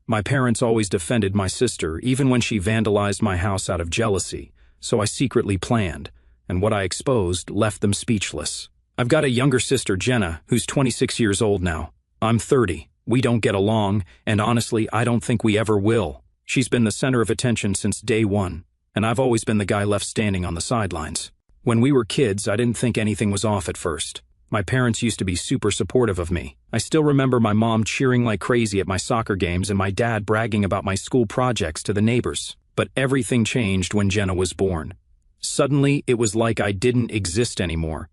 My parents always defended my sister, even when she vandalized my house out of jealousy, so I secretly planned, and what I exposed left them speechless. I've got a younger sister, Jenna, who's 26 years old now. I'm 30. We don't get along, and honestly, I don't think we ever will. She's been the center of attention since day one, and I've always been the guy left standing on the sidelines. When we were kids, I didn't think anything was off at first. My parents used to be super supportive of me. I still remember my mom cheering like crazy at my soccer games and my dad bragging about my school projects to the neighbors. But everything changed when Jenna was born. Suddenly, it was like I didn't exist anymore.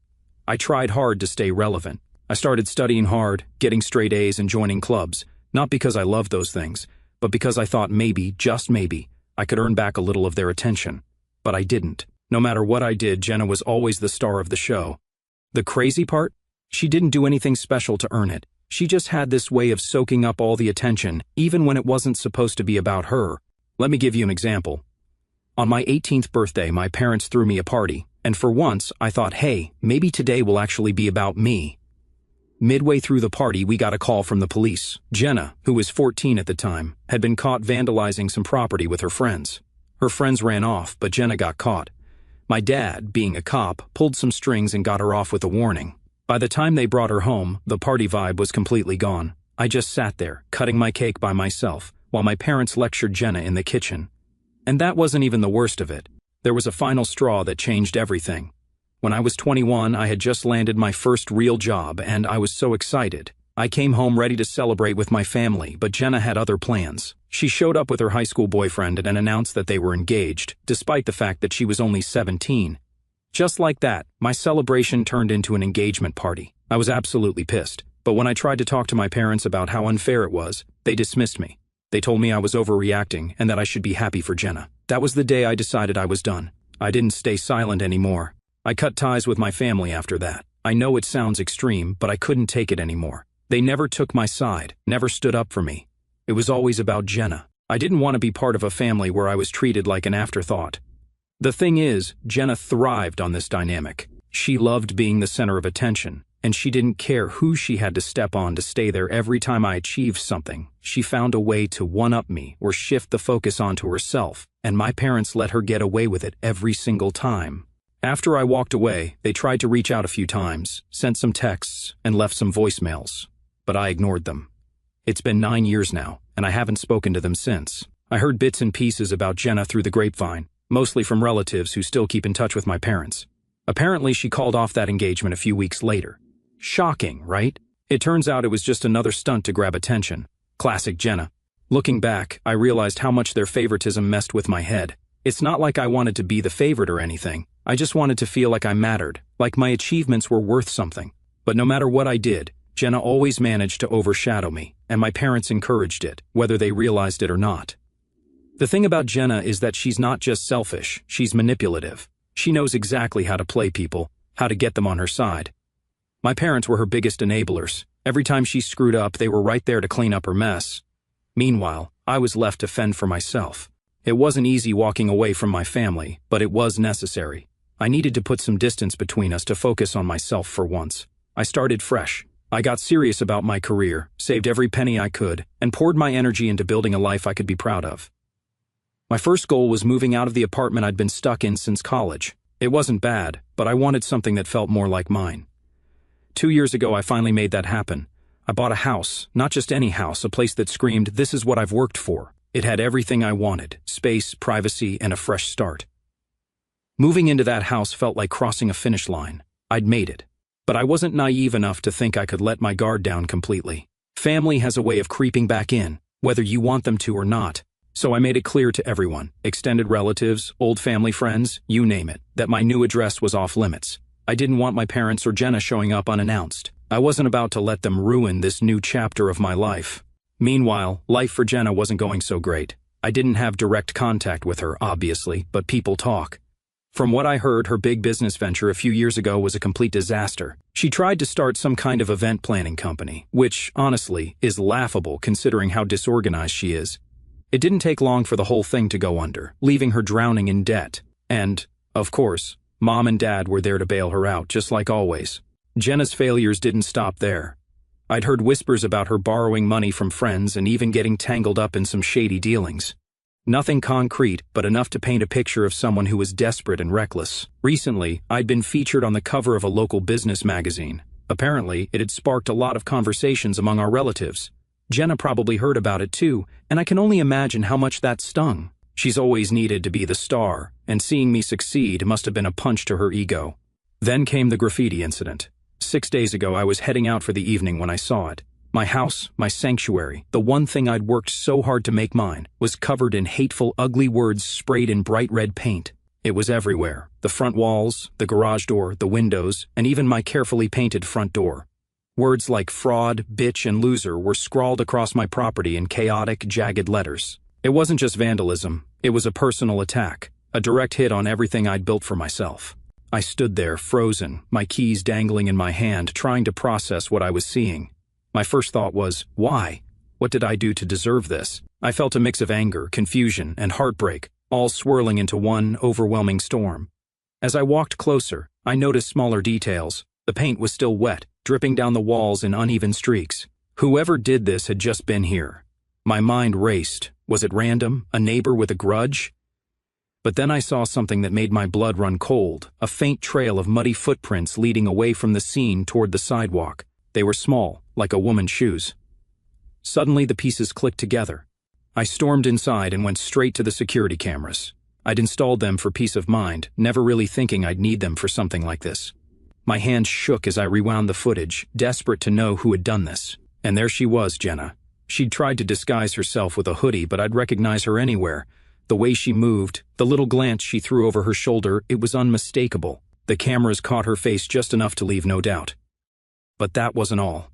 I tried hard to stay relevant. I started studying hard, getting straight A's and joining clubs, not because I loved those things, but because I thought maybe, just maybe, I could earn back a little of their attention. But I didn't. No matter what I did, Jenna was always the star of the show. The crazy part? She didn't do anything special to earn it. She just had this way of soaking up all the attention, even when it wasn't supposed to be about her. Let me give you an example. On my 18th birthday, my parents threw me a party, and for once, I thought, hey, maybe today will actually be about me. Midway through the party, we got a call from the police. Jenna, who was 14 at the time, had been caught vandalizing some property with her friends. Her friends ran off, but Jenna got caught. My dad, being a cop, pulled some strings and got her off with a warning. By the time they brought her home, the party vibe was completely gone. I just sat there, cutting my cake by myself, while my parents lectured Jenna in the kitchen. And that wasn't even the worst of it. There was a final straw that changed everything. When I was 21, I had just landed my first real job, and I was so excited. I came home ready to celebrate with my family, but Jenna had other plans. She showed up with her high school boyfriend and announced that they were engaged, despite the fact that she was only 17. Just like that, my celebration turned into an engagement party. I was absolutely pissed, but when I tried to talk to my parents about how unfair it was, they dismissed me. They told me I was overreacting and that I should be happy for Jenna. That was the day I decided I was done. I didn't stay silent anymore. I cut ties with my family after that. I know it sounds extreme, but I couldn't take it anymore. They never took my side, never stood up for me. It was always about Jenna. I didn't want to be part of a family where I was treated like an afterthought. The thing is, Jenna thrived on this dynamic. She loved being the center of attention, and she didn't care who she had to step on to stay there every time I achieved something. She found a way to one-up me or shift the focus onto herself, and my parents let her get away with it every single time. After I walked away, they tried to reach out a few times, sent some texts, and left some voicemails. But I ignored them. It's been 9 years now, and I haven't spoken to them since. I heard bits and pieces about Jenna through the grapevine, mostly from relatives who still keep in touch with my parents. Apparently, she called off that engagement a few weeks later. Shocking, right? It turns out it was just another stunt to grab attention. Classic Jenna. Looking back, I realized how much their favoritism messed with my head. It's not like I wanted to be the favorite or anything. I just wanted to feel like I mattered, like my achievements were worth something. But no matter what I did, Jenna always managed to overshadow me, and my parents encouraged it, whether they realized it or not. The thing about Jenna is that she's not just selfish, she's manipulative. She knows exactly how to play people, how to get them on her side. My parents were her biggest enablers. Every time she screwed up, they were right there to clean up her mess. Meanwhile, I was left to fend for myself. It wasn't easy walking away from my family, but it was necessary. I needed to put some distance between us to focus on myself for once. I started fresh. I got serious about my career, saved every penny I could, and poured my energy into building a life I could be proud of. My first goal was moving out of the apartment I'd been stuck in since college. It wasn't bad, but I wanted something that felt more like mine. 2 years ago, I finally made that happen. I bought a house, not just any house, a place that screamed, "This is what I've worked for." It had everything I wanted: space, privacy, and a fresh start. Moving into that house felt like crossing a finish line. I'd made it. But I wasn't naive enough to think I could let my guard down completely. Family has a way of creeping back in, whether you want them to or not. So I made it clear to everyone, extended relatives, old family friends, you name it, that my new address was off limits. I didn't want my parents or Jenna showing up unannounced. I wasn't about to let them ruin this new chapter of my life. Meanwhile, life for Jenna wasn't going so great. I didn't have direct contact with her, obviously, but people talk. From what I heard, her big business venture a few years ago was a complete disaster. She tried to start some kind of event planning company, which, honestly, is laughable considering how disorganized she is. It didn't take long for the whole thing to go under, leaving her drowning in debt. And, of course, Mom and Dad were there to bail her out, just like always. Jenna's failures didn't stop there. I'd heard whispers about her borrowing money from friends and even getting tangled up in some shady dealings. Nothing concrete, but enough to paint a picture of someone who was desperate and reckless. Recently, I'd been featured on the cover of a local business magazine. Apparently, it had sparked a lot of conversations among our relatives. Jenna probably heard about it too, and I can only imagine how much that stung. She's always needed to be the star, and seeing me succeed must have been a punch to her ego. Then came the graffiti incident. 6 days ago, I was heading out for the evening when I saw it. My house, my sanctuary, the one thing I'd worked so hard to make mine, was covered in hateful, ugly words sprayed in bright red paint. It was everywhere. The front walls, the garage door, the windows, and even my carefully painted front door. Words like fraud, bitch, and loser were scrawled across my property in chaotic, jagged letters. It wasn't just vandalism, it was a personal attack, a direct hit on everything I'd built for myself. I stood there, frozen, my keys dangling in my hand, trying to process what I was seeing. My first thought was, why? What did I do to deserve this? I felt a mix of anger, confusion, and heartbreak, all swirling into one overwhelming storm. As I walked closer, I noticed smaller details. The paint was still wet, dripping down the walls in uneven streaks. Whoever did this had just been here. My mind raced. Was it random? A neighbor with a grudge? But then I saw something that made my blood run cold, a faint trail of muddy footprints leading away from the scene toward the sidewalk. They were small, like a woman's shoes. Suddenly the pieces clicked together. I stormed inside and went straight to the security cameras. I'd installed them for peace of mind, never really thinking I'd need them for something like this. My hands shook as I rewound the footage, desperate to know who had done this. And there she was, Jenna. She'd tried to disguise herself with a hoodie, but I'd recognize her anywhere. The way she moved, the little glance she threw over her shoulder, it was unmistakable. The cameras caught her face just enough to leave no doubt. But that wasn't all.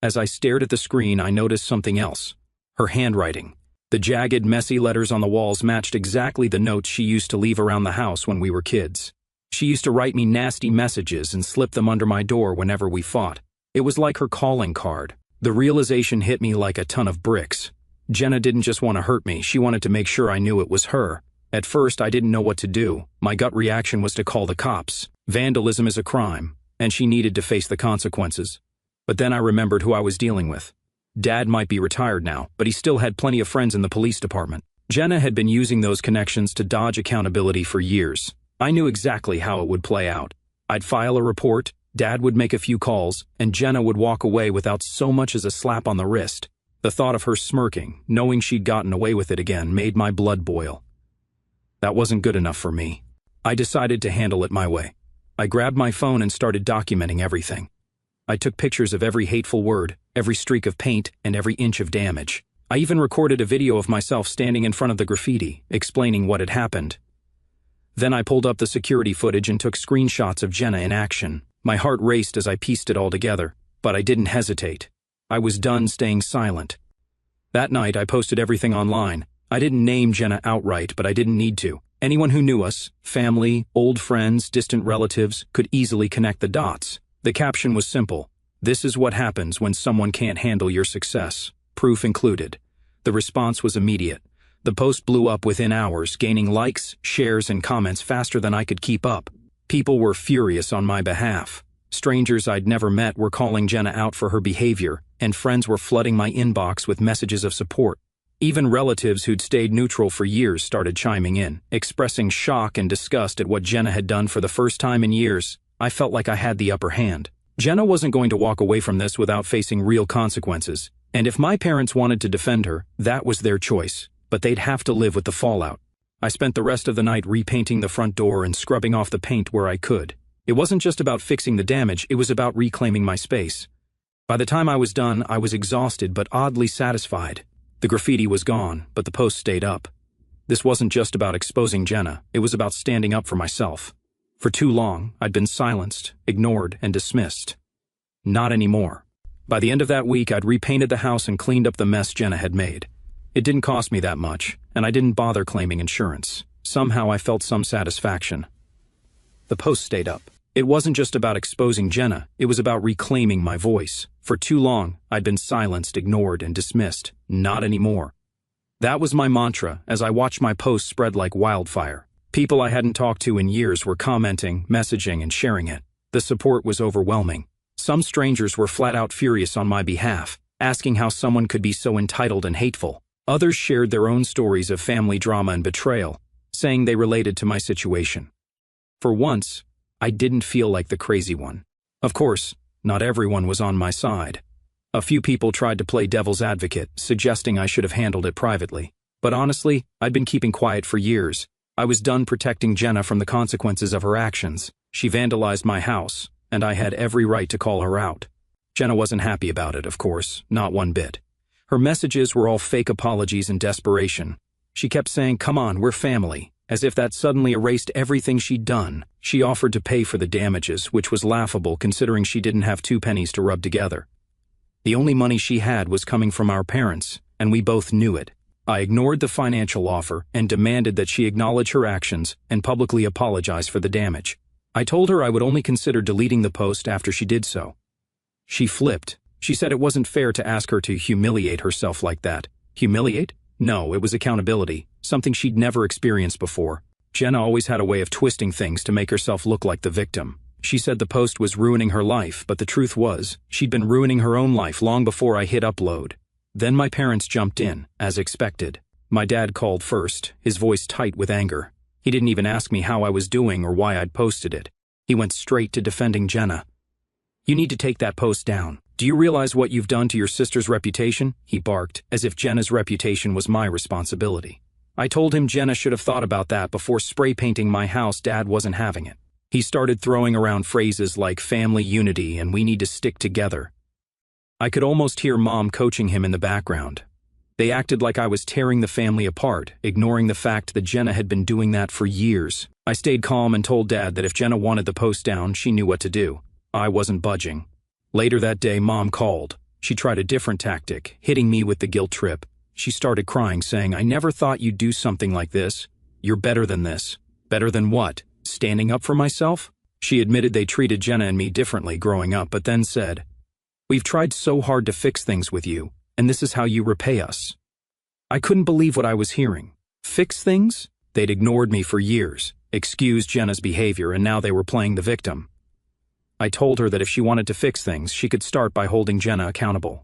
As I stared at the screen, I noticed something else. Her handwriting. The jagged, messy letters on the walls matched exactly the notes she used to leave around the house when we were kids. She used to write me nasty messages and slip them under my door whenever we fought. It was like her calling card. The realization hit me like a ton of bricks. Jenna didn't just want to hurt me, she wanted to make sure I knew it was her. At first, I didn't know what to do. My gut reaction was to call the cops. Vandalism is a crime, and she needed to face the consequences. But then I remembered who I was dealing with. Dad might be retired now, but he still had plenty of friends in the police department. Jenna had been using those connections to dodge accountability for years. I knew exactly how it would play out. I'd file a report, Dad would make a few calls, and Jenna would walk away without so much as a slap on the wrist. The thought of her smirking, knowing she'd gotten away with it again, made my blood boil. That wasn't good enough for me. I decided to handle it my way. I grabbed my phone and started documenting everything. I took pictures of every hateful word, every streak of paint, and every inch of damage. I even recorded a video of myself standing in front of the graffiti, explaining what had happened. Then I pulled up the security footage and took screenshots of Jenna in action. My heart raced as I pieced it all together, but I didn't hesitate. I was done staying silent. That night, I posted everything online. I didn't name Jenna outright, but I didn't need to. Anyone who knew us, family, old friends, distant relatives, could easily connect the dots. The caption was simple. This is what happens when someone can't handle your success. Proof included. The response was immediate. The post blew up within hours, gaining likes, shares, and comments faster than I could keep up. People were furious on my behalf. Strangers I'd never met were calling Jenna out for her behavior, and friends were flooding my inbox with messages of support. Even relatives who'd stayed neutral for years started chiming in, expressing shock and disgust at what Jenna had done for the first time in years. I felt like I had the upper hand. Jenna wasn't going to walk away from this without facing real consequences, and if my parents wanted to defend her, that was their choice, but they'd have to live with the fallout. I spent the rest of the night repainting the front door and scrubbing off the paint where I could. It wasn't just about fixing the damage, it was about reclaiming my space. By the time I was done, I was exhausted but oddly satisfied. The graffiti was gone, but the post stayed up. This wasn't just about exposing Jenna, it was about standing up for myself. For too long, I'd been silenced, ignored, and dismissed. Not anymore. By the end of that week, I'd repainted the house and cleaned up the mess Jenna had made. It didn't cost me that much, and I didn't bother claiming insurance. Somehow I felt some satisfaction. The post stayed up. It wasn't just about exposing Jenna, it was about reclaiming my voice. For too long, I'd been silenced, ignored, and dismissed. Not anymore. That was my mantra as I watched my posts spread like wildfire. People I hadn't talked to in years were commenting, messaging, and sharing it. The support was overwhelming. Some strangers were flat out furious on my behalf, asking how someone could be so entitled and hateful. Others shared their own stories of family drama and betrayal, saying they related to my situation. For once, I didn't feel like the crazy one. Of course, not everyone was on my side. A few people tried to play devil's advocate, suggesting I should have handled it privately. But honestly, I'd been keeping quiet for years. I was done protecting Jenna from the consequences of her actions. She vandalized my house, and I had every right to call her out. Jenna wasn't happy about it, of course, not one bit. Her messages were all fake apologies and desperation. She kept saying, "Come on, we're family," as if that suddenly erased everything she'd done. She offered to pay for the damages, which was laughable considering she didn't have 2 pennies to rub together. The only money she had was coming from our parents, and we both knew it. I ignored the financial offer and demanded that she acknowledge her actions and publicly apologize for the damage. I told her I would only consider deleting the post after she did so. She flipped. She said it wasn't fair to ask her to humiliate herself like that. Humiliate? No, it was accountability, something she'd never experienced before. Jenna always had a way of twisting things to make herself look like the victim. She said the post was ruining her life, but the truth was, she'd been ruining her own life long before I hit upload. Then my parents jumped in, as expected. My dad called first, his voice tight with anger. He didn't even ask me how I was doing or why I'd posted it. He went straight to defending Jenna. "You need to take that post down. Do you realize what you've done to your sister's reputation?" he barked, as if Jenna's reputation was my responsibility. I told him Jenna should have thought about that before spray painting my house. Dad wasn't having it. He started throwing around phrases like family unity and we need to stick together. I could almost hear Mom coaching him in the background. They acted like I was tearing the family apart, ignoring the fact that Jenna had been doing that for years. I stayed calm and told Dad that if Jenna wanted the post down, she knew what to do. I wasn't budging. Later that day, Mom called. She tried a different tactic, hitting me with the guilt trip. She started crying, saying, "I never thought you'd do something like this. You're better than this." Better than what? Standing up for myself? She admitted they treated Jenna and me differently growing up, but then said, "We've tried so hard to fix things with you, and this is how you repay us." I couldn't believe what I was hearing. Fix things? They'd ignored me for years, excused Jenna's behavior, and now they were playing the victim. I told her that if she wanted to fix things, she could start by holding Jenna accountable.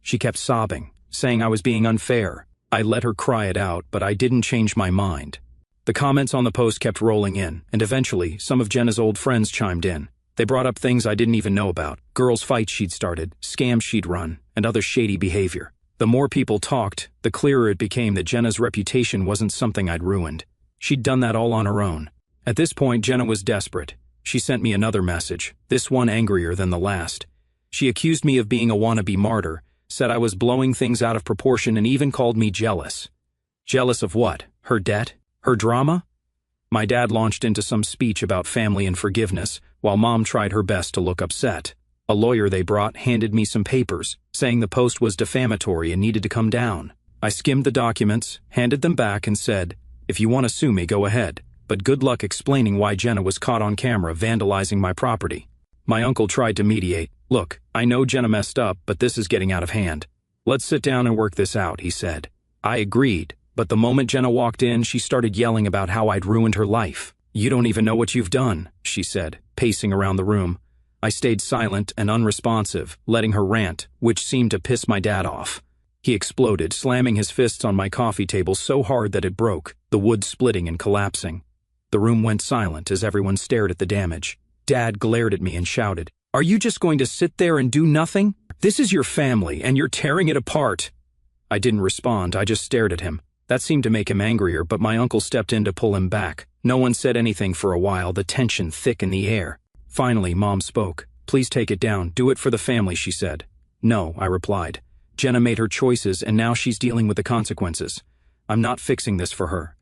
She kept sobbing, saying I was being unfair. I let her cry it out, but I didn't change my mind. The comments on the post kept rolling in, and eventually, some of Jenna's old friends chimed in. They brought up things I didn't even know about, girls' fights she'd started, scams she'd run, and other shady behavior. The more people talked, the clearer it became that Jenna's reputation wasn't something I'd ruined. She'd done that all on her own. At this point, Jenna was desperate. She sent me another message, this one angrier than the last. She accused me of being a wannabe martyr, said I was blowing things out of proportion, and even called me jealous. Jealous of what? Her debt? Her drama? My dad launched into some speech about family and forgiveness, while Mom tried her best to look upset. A lawyer they brought handed me some papers, saying the post was defamatory and needed to come down. I skimmed the documents, handed them back, and said, "If you want to sue me, go ahead, but good luck explaining why Jenna was caught on camera vandalizing my property." My uncle tried to mediate. "Look, I know Jenna messed up, but this is getting out of hand. Let's sit down and work this out," he said. I agreed. But the moment Jenna walked in, she started yelling about how I'd ruined her life. "You don't even know what you've done," she said, pacing around the room. I stayed silent and unresponsive, letting her rant, which seemed to piss my dad off. He exploded, slamming his fists on my coffee table so hard that it broke, the wood splitting and collapsing. The room went silent as everyone stared at the damage. Dad glared at me and shouted, "Are you just going to sit there and do nothing? This is your family, and you're tearing it apart." I didn't respond, I just stared at him. That seemed to make him angrier, but my uncle stepped in to pull him back. No one said anything for a while, the tension thick in the air. Finally, Mom spoke. "Please take it down. Do it for the family," she said. "No," I replied. "Jenna made her choices, and now she's dealing with the consequences. I'm not fixing this for her."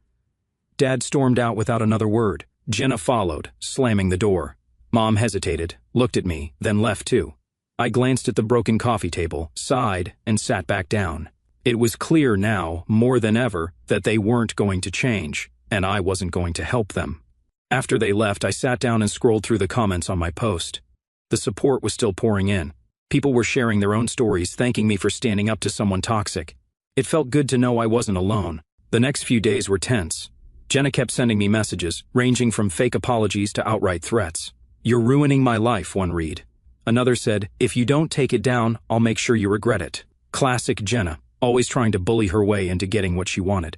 Dad stormed out without another word. Jenna followed, slamming the door. Mom hesitated, looked at me, then left too. I glanced at the broken coffee table, sighed, and sat back down. It was clear now, more than ever, that they weren't going to change, and I wasn't going to help them. After they left, I sat down and scrolled through the comments on my post. The support was still pouring in. People were sharing their own stories, thanking me for standing up to someone toxic. It felt good to know I wasn't alone. The next few days were tense. Jenna kept sending me messages, ranging from fake apologies to outright threats. "You're ruining my life," one read. Another said, "If you don't take it down, I'll make sure you regret it." Classic Jenna, always trying to bully her way into getting what she wanted.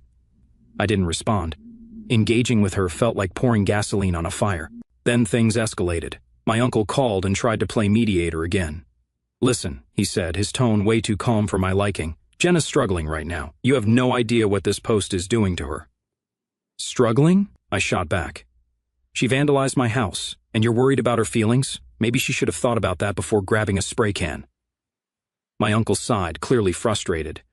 I didn't respond. Engaging with her felt like pouring gasoline on a fire. Then things escalated. My uncle called and tried to play mediator again. "Listen," he said, his tone way too calm for my liking. "Jenna's struggling right now. You have no idea what this post is doing to her." "Struggling?" I shot back. "She vandalized my house, and you're worried about her feelings? Maybe she should have thought about that before grabbing a spray can." My uncle sighed, clearly frustrated.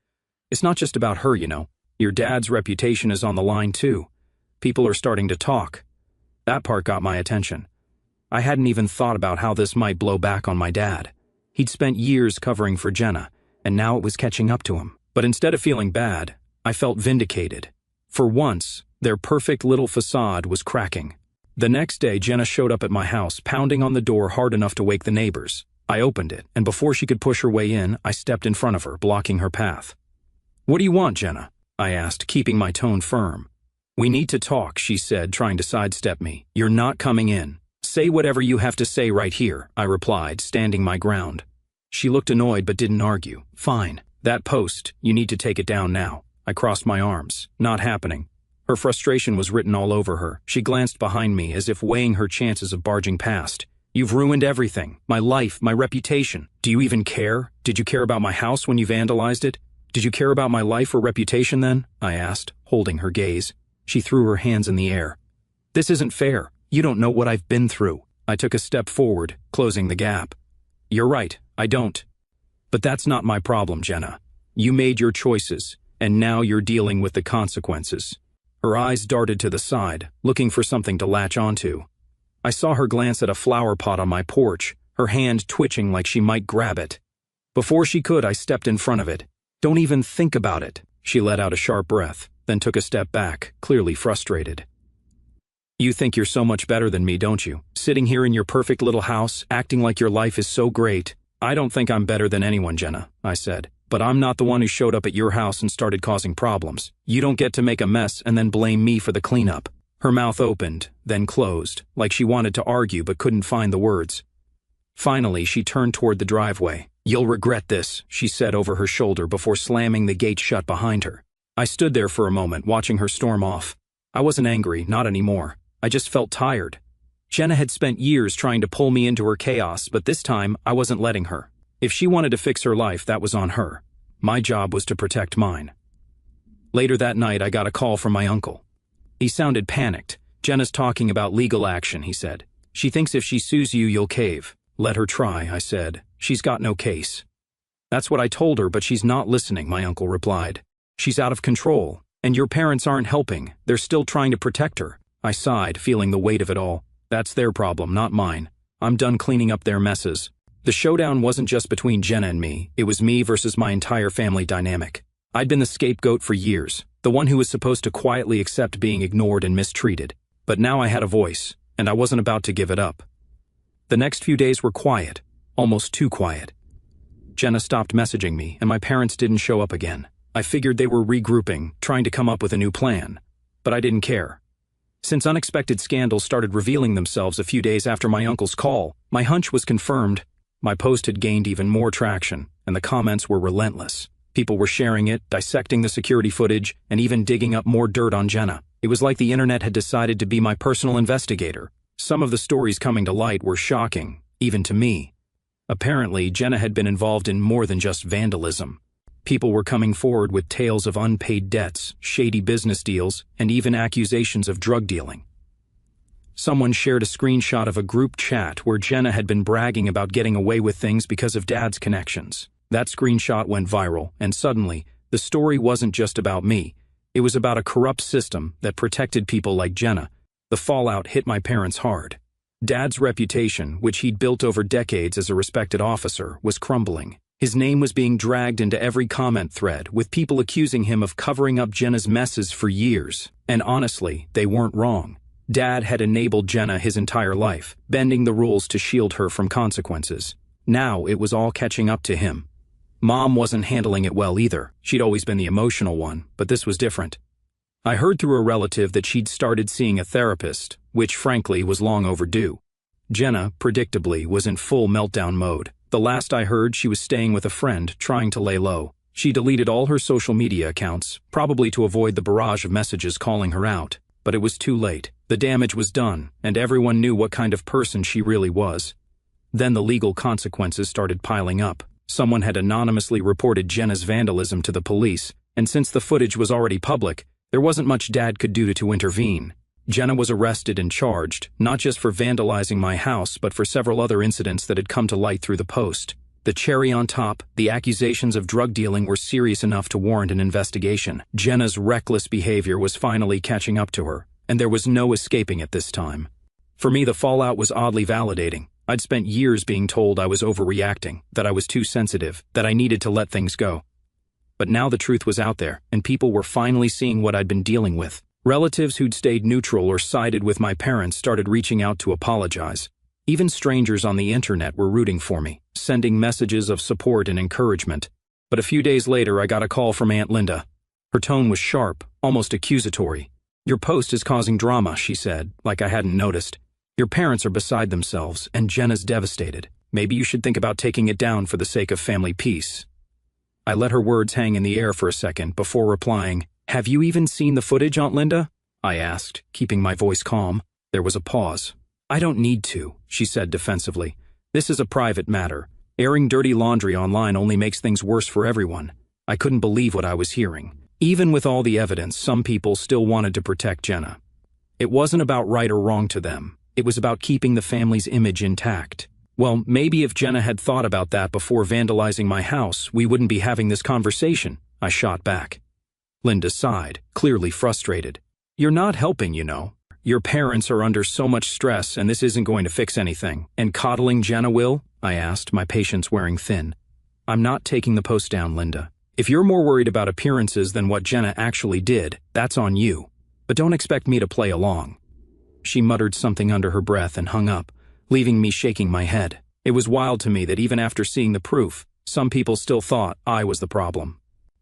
"It's not just about her, you know. Your dad's reputation is on the line too. People are starting to talk." That part got my attention. I hadn't even thought about how this might blow back on my dad. He'd spent years covering for Jenna, and now it was catching up to him. But instead of feeling bad, I felt vindicated. For once, their perfect little facade was cracking. The next day, Jenna showed up at my house, pounding on the door hard enough to wake the neighbors. I opened it, and before she could push her way in, I stepped in front of her, blocking her path. "What do you want, Jenna?" I asked, keeping my tone firm. "We need to talk," she said, trying to sidestep me. "You're not coming in." "Say whatever you have to say right here," I replied, standing my ground. She looked annoyed but didn't argue. "Fine. That post, you need to take it down now." I crossed my arms. Not happening. Her frustration was written all over her. She glanced behind me as if weighing her chances of barging past. "You've ruined everything. My life, my reputation. Do you even care? Did you care about my house when you vandalized it? Did you care about my life or reputation then?" I asked, holding her gaze. She threw her hands in the air. "This isn't fair. You don't know what I've been through." I took a step forward, closing the gap. "You're right, I don't. But that's not my problem, Jenna. You made your choices, and now you're dealing with the consequences." Her eyes darted to the side, looking for something to latch onto. I saw her glance at a flower pot on my porch, her hand twitching like she might grab it. Before she could, I stepped in front of it. "Don't even think about it." She let out a sharp breath, then took a step back, clearly frustrated. "You think you're so much better than me, don't you? Sitting here in your perfect little house, acting like your life is so great." "I don't think I'm better than anyone, Jenna," I said. "But I'm not the one who showed up at your house and started causing problems. You don't get to make a mess and then blame me for the cleanup." Her mouth opened, then closed, like she wanted to argue but couldn't find the words. Finally, she turned toward the driveway. "You'll regret this," she said over her shoulder before slamming the gate shut behind her. I stood there for a moment, watching her storm off. I wasn't angry, not anymore. I just felt tired. Jenna had spent years trying to pull me into her chaos, but this time I wasn't letting her. If she wanted to fix her life, that was on her. My job was to protect mine. Later that night, I got a call from my uncle. He sounded panicked. "Jenna's talking about legal action," he said. "She thinks if she sues you, you'll cave." "Let her try," I said. "She's got no case." "That's what I told her, but she's not listening," my uncle replied. "She's out of control, and your parents aren't helping. They're still trying to protect her." I sighed, feeling the weight of it all. That's their problem, not mine. I'm done cleaning up their messes. The showdown wasn't just between Jenna and me. It was me versus my entire family dynamic. I'd been the scapegoat for years, the one who was supposed to quietly accept being ignored and mistreated. But now I had a voice, and I wasn't about to give it up. The next few days were quiet, almost too quiet. Jenna stopped messaging me, and my parents didn't show up again. I figured they were regrouping, trying to come up with a new plan. But I didn't care. Since unexpected scandals started revealing themselves a few days after my uncle's call, my hunch was confirmed. My post had gained even more traction, and the comments were relentless. People were sharing it, dissecting the security footage, and even digging up more dirt on Jenna. It was like the internet had decided to be my personal investigator. Some of the stories coming to light were shocking, even to me. Apparently, Jenna had been involved in more than just vandalism. People were coming forward with tales of unpaid debts, shady business deals, and even accusations of drug dealing. Someone shared a screenshot of a group chat where Jenna had been bragging about getting away with things because of Dad's connections. That screenshot went viral, and suddenly, the story wasn't just about me. It was about a corrupt system that protected people like Jenna. The fallout hit my parents hard. Dad's reputation, which he'd built over decades as a respected officer, was crumbling. His name was being dragged into every comment thread, with people accusing him of covering up Jenna's messes for years. And honestly, they weren't wrong. Dad had enabled Jenna his entire life, bending the rules to shield her from consequences. Now it was all catching up to him. Mom wasn't handling it well either. She'd always been the emotional one, but this was different. I heard through a relative that she'd started seeing a therapist, which frankly was long overdue. Jenna, predictably, was in full meltdown mode. The last I heard, she was staying with a friend, trying to lay low. She deleted all her social media accounts, probably to avoid the barrage of messages calling her out. But it was too late. The damage was done, and everyone knew what kind of person she really was. Then the legal consequences started piling up. Someone had anonymously reported Jenna's vandalism to the police, and since the footage was already public, there wasn't much Dad could do to intervene. Jenna was arrested and charged, not just for vandalizing my house, but for several other incidents that had come to light through the post. The cherry on top, the accusations of drug dealing were serious enough to warrant an investigation. Jenna's reckless behavior was finally catching up to her, and there was no escaping it this time. For me, the fallout was oddly validating. I'd spent years being told I was overreacting, that I was too sensitive, that I needed to let things go. But now the truth was out there, and people were finally seeing what I'd been dealing with. Relatives who'd stayed neutral or sided with my parents started reaching out to apologize. Even strangers on the internet were rooting for me, sending messages of support and encouragement. But a few days later, I got a call from Aunt Linda. Her tone was sharp, almost accusatory. "Your post is causing drama," she said, like I hadn't noticed. "Your parents are beside themselves, and Jenna's devastated. Maybe you should think about taking it down for the sake of family peace." I let her words hang in the air for a second before replying, "Have you even seen the footage, Aunt Linda?" I asked, keeping my voice calm. There was a pause. "I don't need to," she said defensively. "This is a private matter. Airing dirty laundry online only makes things worse for everyone." I couldn't believe what I was hearing. Even with all the evidence, some people still wanted to protect Jenna. It wasn't about right or wrong to them. It was about keeping the family's image intact. Well, maybe if Jenna had thought about that before vandalizing my house, we wouldn't be having this conversation, I shot back. Linda sighed, clearly frustrated. "You're not helping, you know. Your parents are under so much stress and this isn't going to fix anything. And coddling Jenna will?" I asked, my patience wearing thin. "I'm not taking the post down, Linda. If you're more worried about appearances than what Jenna actually did, that's on you. But don't expect me to play along." She muttered something under her breath and hung up, leaving me shaking my head. It was wild to me that even after seeing the proof, some people still thought I was the problem.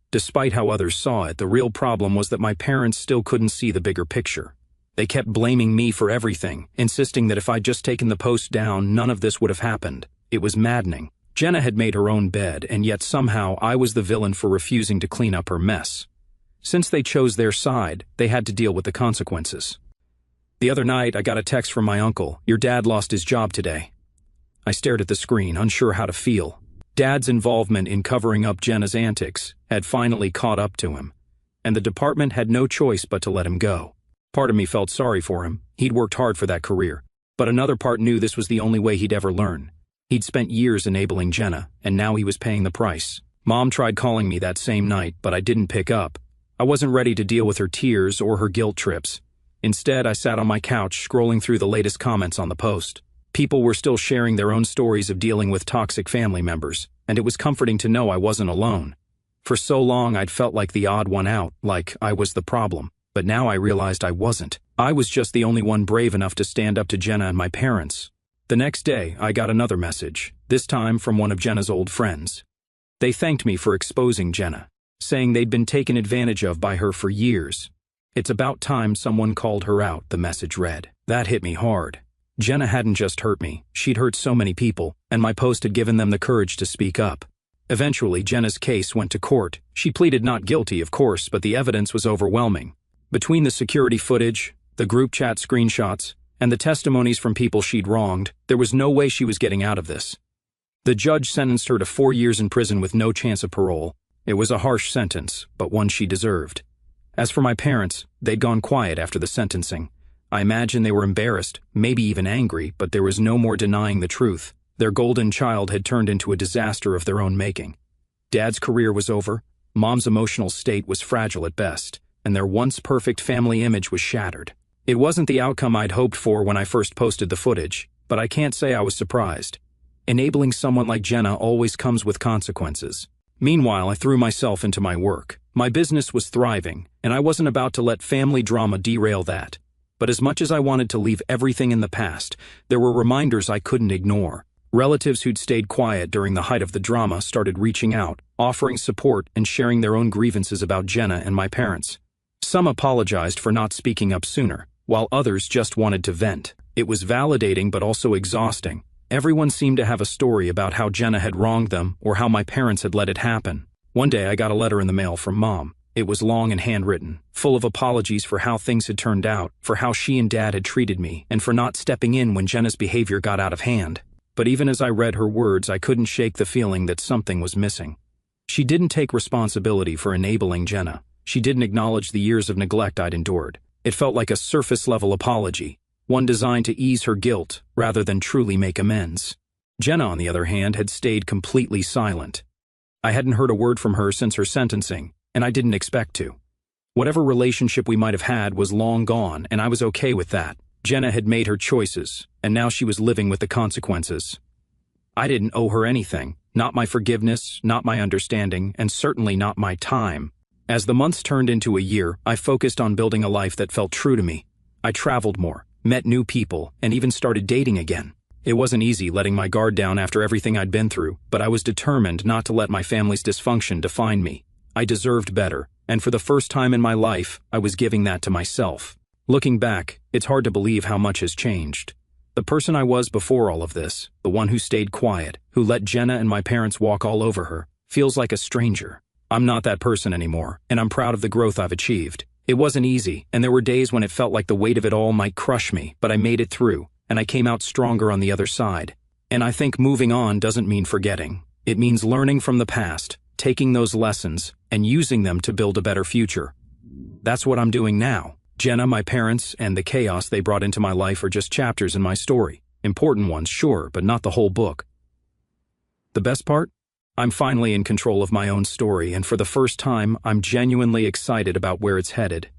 Despite how others saw it, the real problem was that my parents still couldn't see the bigger picture. They kept blaming me for everything, insisting that if I'd just taken the post down, none of this would have happened. It was maddening. Jenna had made her own bed, and yet somehow I was the villain for refusing to clean up her mess. Since they chose their side, they had to deal with the consequences. The other night, I got a text from my uncle. "Your dad lost his job today." I stared at the screen, unsure how to feel. Dad's involvement in covering up Jenna's antics had finally caught up to him, and the department had no choice but to let him go. Part of me felt sorry for him. He'd worked hard for that career. But another part knew this was the only way he'd ever learn. He'd spent years enabling Jenna, and now he was paying the price. Mom tried calling me that same night, but I didn't pick up. I wasn't ready to deal with her tears or her guilt trips. Instead, I sat on my couch, scrolling through the latest comments on the post. People were still sharing their own stories of dealing with toxic family members, and it was comforting to know I wasn't alone. For so long, I'd felt like the odd one out, like I was the problem. But now I realized I wasn't. I was just the only one brave enough to stand up to Jenna and my parents. The next day, I got another message, this time from one of Jenna's old friends. They thanked me for exposing Jenna, saying they'd been taken advantage of by her for years. "It's about time someone called her out," the message read. That hit me hard. Jenna hadn't just hurt me, she'd hurt so many people, and my post had given them the courage to speak up. Eventually, Jenna's case went to court. She pleaded not guilty, of course, but the evidence was overwhelming. Between the security footage, the group chat screenshots, and the testimonies from people she'd wronged, there was no way she was getting out of this. The judge sentenced her to 4 years in prison with no chance of parole. It was a harsh sentence, but one she deserved. As for my parents, they'd gone quiet after the sentencing. I imagine they were embarrassed, maybe even angry, but there was no more denying the truth. Their golden child had turned into a disaster of their own making. Dad's career was over, Mom's emotional state was fragile at best, and their once perfect family image was shattered. It wasn't the outcome I'd hoped for when I first posted the footage, but I can't say I was surprised. Enabling someone like Jenna always comes with consequences. Meanwhile, I threw myself into my work. My business was thriving, and I wasn't about to let family drama derail that. But as much as I wanted to leave everything in the past, there were reminders I couldn't ignore. Relatives who'd stayed quiet during the height of the drama started reaching out, offering support and sharing their own grievances about Jenna and my parents. Some apologized for not speaking up sooner, while others just wanted to vent. It was validating but also exhausting. Everyone seemed to have a story about how Jenna had wronged them or how my parents had let it happen. One day I got a letter in the mail from Mom. It was long and handwritten, full of apologies for how things had turned out, for how she and Dad had treated me, and for not stepping in when Jenna's behavior got out of hand. But even as I read her words, I couldn't shake the feeling that something was missing. She didn't take responsibility for enabling Jenna. She didn't acknowledge the years of neglect I'd endured. It felt like a surface-level apology, one designed to ease her guilt rather than truly make amends. Jenna, on the other hand, had stayed completely silent. I hadn't heard a word from her since her sentencing, and I didn't expect to. Whatever relationship we might have had was long gone, and I was okay with that. Jenna had made her choices, and now she was living with the consequences. I didn't owe her anything, not my forgiveness, not my understanding, and certainly not my time. As the months turned into a year, I focused on building a life that felt true to me. I traveled more, met new people, and even started dating again. It wasn't easy letting my guard down after everything I'd been through, but I was determined not to let my family's dysfunction define me. I deserved better, and for the first time in my life, I was giving that to myself. Looking back, it's hard to believe how much has changed. The person I was before all of this, the one who stayed quiet, who let Jenna and my parents walk all over her, feels like a stranger. I'm not that person anymore, and I'm proud of the growth I've achieved. It wasn't easy, and there were days when it felt like the weight of it all might crush me, but I made it through, and I came out stronger on the other side. And I think moving on doesn't mean forgetting. It means learning from the past, taking those lessons, and using them to build a better future. That's what I'm doing now. Jenna, my parents, and the chaos they brought into my life are just chapters in my story. Important ones, sure, but not the whole book. The best part? I'm finally in control of my own story, and for the first time, I'm genuinely excited about where it's headed.